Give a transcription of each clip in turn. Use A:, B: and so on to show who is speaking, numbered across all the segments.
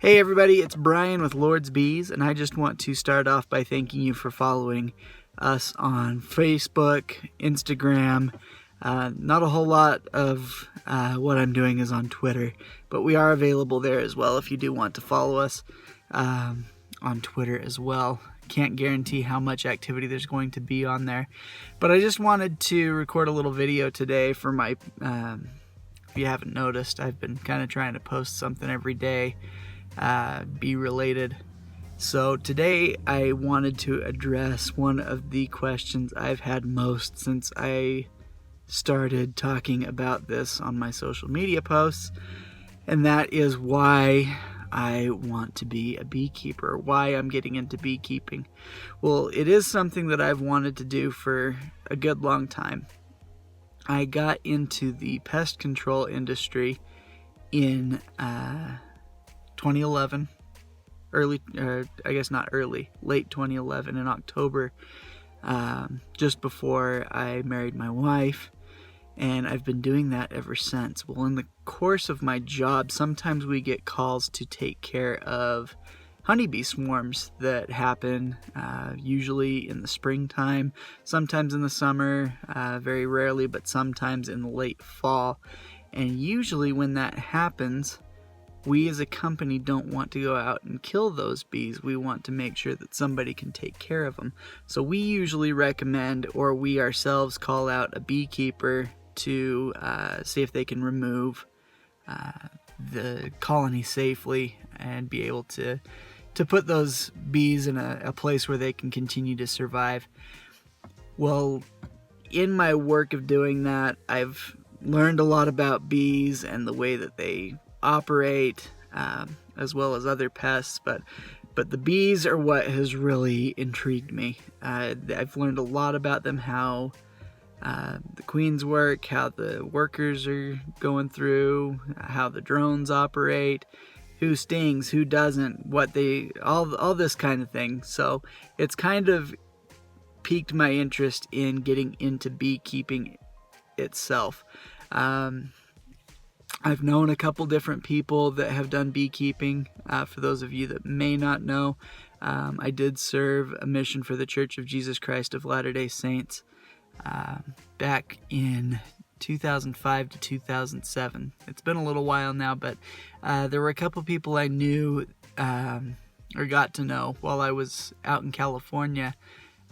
A: Hey everybody, it's Brian with Lord's Bees, and I just want to start off by thanking you for following us on Facebook, Instagram. Not a whole lot of what I'm doing is on Twitter, but we are available there as well if you do want to follow us on Twitter as well. Can't guarantee how much activity there's going to be on there, but I just wanted to record a little video today for my, if you haven't noticed, I've been kind of trying to post something every day, bee related. So today I wanted to address one of the questions I've had most since I started talking about this on my social media posts, and that is why I want to be a beekeeper, why I'm getting into beekeeping. Well, it is something that I've wanted to do for a good long time. I got into the pest control industry in 2011, late 2011 in October, just before I married my wife, and I've been doing that ever since. Well, in the course of my job, sometimes we get calls to take care of honeybee swarms that happen usually in the springtime, sometimes in the summer, very rarely, but sometimes in the late fall. And usually when that happens, we as a company don't want to go out and kill those bees. We want to make sure that somebody can take care of them. So we usually recommend, or we ourselves call out a beekeeper to see if they can remove the colony safely and be able to put those bees in a place where they can continue to survive. Well, in my work of doing that, I've learned a lot about bees and the way that they operate, as well as other pests, but the bees are what has really intrigued me. I've learned a lot about them, how the queens work, how the workers are going through, how the drones operate, who stings, who doesn't, what they, all this kind of thing. So it's kind of piqued my interest in getting into beekeeping itself. I've known a couple different people that have done beekeeping. For those of you that may not know, I did serve a mission for the Church of Jesus Christ of Latter-day Saints back in 2005 to 2007. It's been a little while now, but there were a couple people I knew or got to know while I was out in California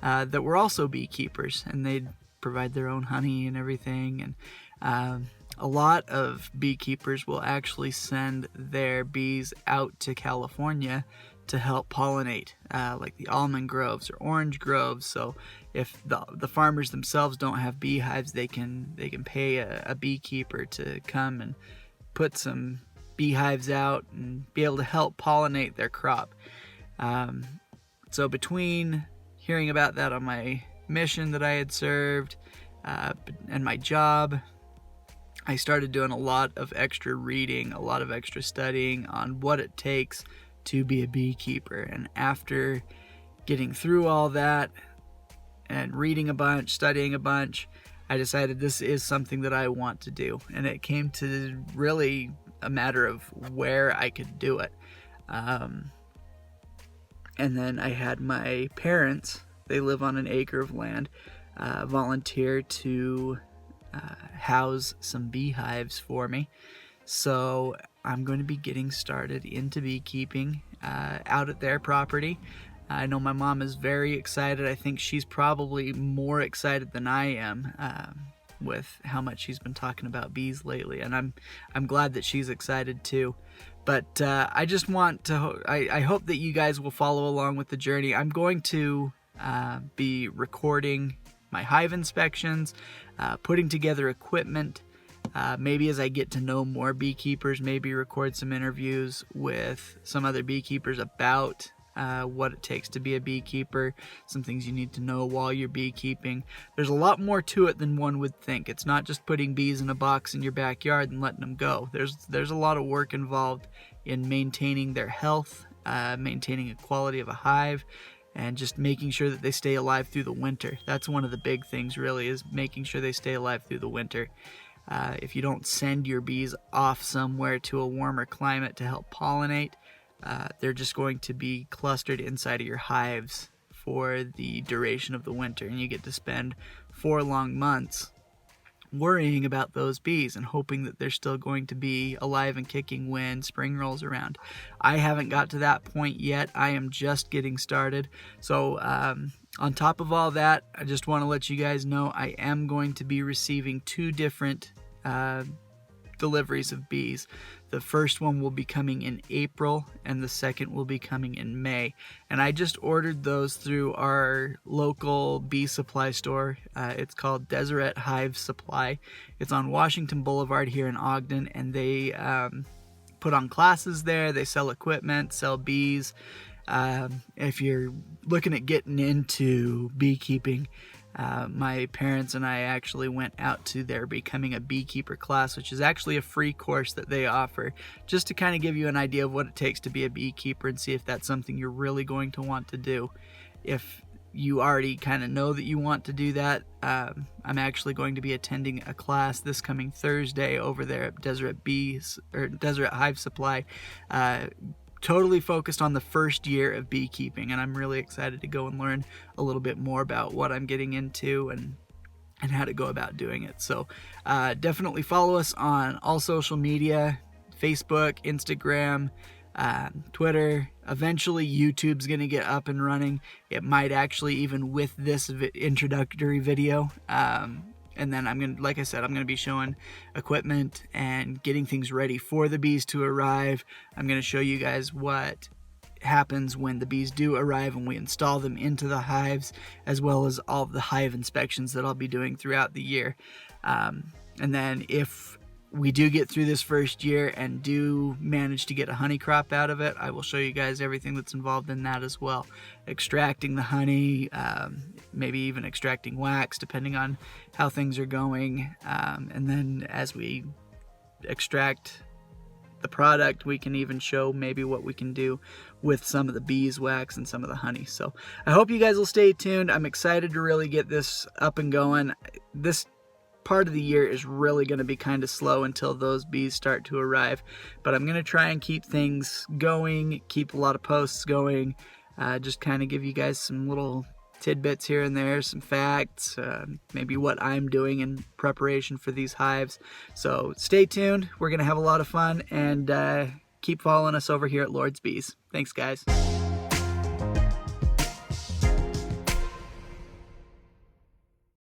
A: that were also beekeepers, and they'd provide their own honey and everything. And a lot of beekeepers will actually send their bees out to California to help pollinate, like the almond groves or orange groves. So if the farmers themselves don't have beehives, they can pay a beekeeper to come and put some beehives out and be able to help pollinate their crop. So between hearing about that on my mission that I had served and my job, I started doing a lot of extra reading, a lot of extra studying on what it takes to be a beekeeper. And after getting through all that and reading a bunch, studying a bunch, I decided this is something that I want to do. And it came to really a matter of where I could do it. And then I had my parents, they live on an acre of land, volunteer to house some beehives for me. So I'm going to be getting started into beekeeping out at their property. I know my mom is very excited. I think she's probably more excited than I am with how much she's been talking about bees lately, and I'm glad that she's excited too. But I just want to, I hope that you guys will follow along with the journey. I'm going to be recording my hive inspections, putting together equipment, maybe as I get to know more beekeepers, maybe record some interviews with some other beekeepers about what it takes to be a beekeeper, some things you need to know while you're beekeeping. There's a lot more to it than one would think. It's not just putting bees in a box in your backyard and letting them go. There's a lot of work involved in maintaining their health, maintaining a quality of a hive, and just making sure that they stay alive through the winter. That's one of the big things, really, is making sure they stay alive through the winter. If you don't send your bees off somewhere to a warmer climate to help pollinate, They're just going to be clustered inside of your hives for the duration of the winter, and you get to spend 4 long months worrying about those bees and hoping that they're still going to be alive and kicking when spring rolls around. I haven't got to that point yet. I am just getting started. So on top of all that, I just want to let you guys know I am going to be receiving 2 different deliveries of bees. The first one will be coming in April and the second will be coming in May. And I just ordered those through our local bee supply store. It's called Deseret Hive Supply. It's on Washington Boulevard here in Ogden, and they put on classes there. They sell equipment, sell bees. If you're looking at getting into beekeeping, my parents and I actually went out to their Becoming a Beekeeper class, which is actually a free course that they offer, just to kind of give you an idea of what it takes to be a beekeeper and see if that's something you're really going to want to do. If you already kind of know that you want to do that, I'm actually going to be attending a class this coming Thursday over there at Deseret Hive Supply, totally focused on the first year of beekeeping, and I'm really excited to go and learn a little bit more about what I'm getting into and how to go about doing it. So definitely follow us on all social media, Facebook, Instagram, Twitter. Eventually YouTube's gonna get up and running. It might actually even with this introductory video. And then like I said, I'm gonna be showing equipment and getting things ready for the bees to arrive. I'm gonna show you guys what happens when the bees do arrive and we install them into the hives, as well as all of the hive inspections that I'll be doing throughout the year. And then if we do get through this first year and do manage to get a honey crop out of it, I will show you guys everything that's involved in that as well. Extracting the honey, maybe even extracting wax, depending on how things are going. And then as we extract the product, we can even show maybe what we can do with some of the beeswax and some of the honey. So I hope you guys will stay tuned. I'm excited to really get this up and going. This part of the year is really going to be kind of slow until those bees start to arrive, but I'm going to try and keep things going, keep a lot of posts going, just kind of give you guys some little tidbits here and there, some facts, maybe what I'm doing in preparation for these hives. So stay tuned. We're going to have a lot of fun, and keep following us over here at Lord's Bees. Thanks, guys.